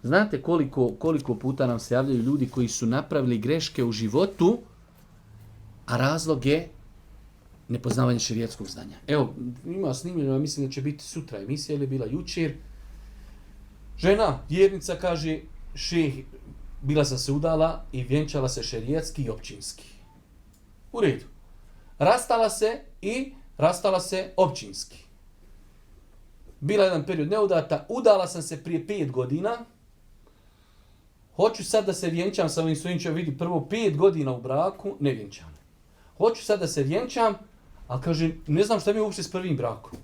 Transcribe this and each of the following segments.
Znate koliko puta nam se javljaju ljudi koji su napravili greške u životu, a razlog je nepoznavanje šerijatskog znanja. Evo, ima snimljeno, mislim da će biti sutra emisija ili je bila jučer. Žena, vjernica, kaže, šejh, bila sam se udala i vjenčala se šerijatski i općinski. U redu. Rastala se općinski. Bila jedan period neudata, udala sam se prije 5 godina. Hoću sad da se vjenčam sa ovim svojim čovjekom, vidi prvo 5 godina u braku, ne vjenčam. Hoću sad da se vjenčam, ali kaže, ne znam šta mi je uopšte s prvim brakom.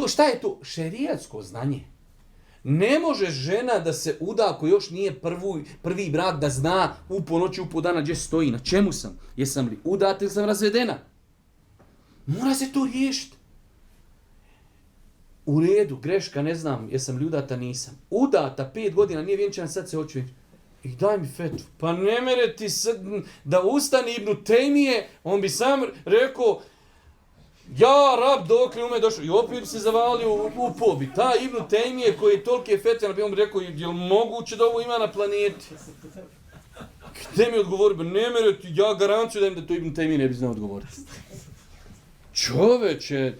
Šta je to? Šerijatsko znanje. Ne može žena da se uda ako još nije prvi brak, da zna u ponoći, u dana gdje stoji, na čemu sam. Jesam li udata ili sam razvedena? Mora se to riješiti. U redu, greška, ne znam, jesam li udata, nisam. Udata 5 godina, nije vjenčana, sad se hoću vjenčati. I daj mi fetvu. Pa ne mere ti sad da ustani Ibn Tejmije, on bi sam rekao, ja, rab, dokle ume došao. I opet bi se zavalio u pobi. Ta Ibn Tejmije koji je tolike fetve, on bi rekao, je li moguće da ovo ima na planeti? Gde mi odgovori? Ne mere ti, ja garanciju da to Ibn Tejmije ne bi znao odgovoriti. Čoveče,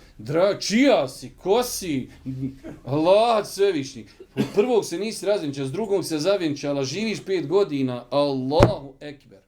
čija si, ko si, Allah svevišnji. Od prvog se nisi razvjenčala, s drugog se zavjenčala, živiš 5 godina, Allahu ekber.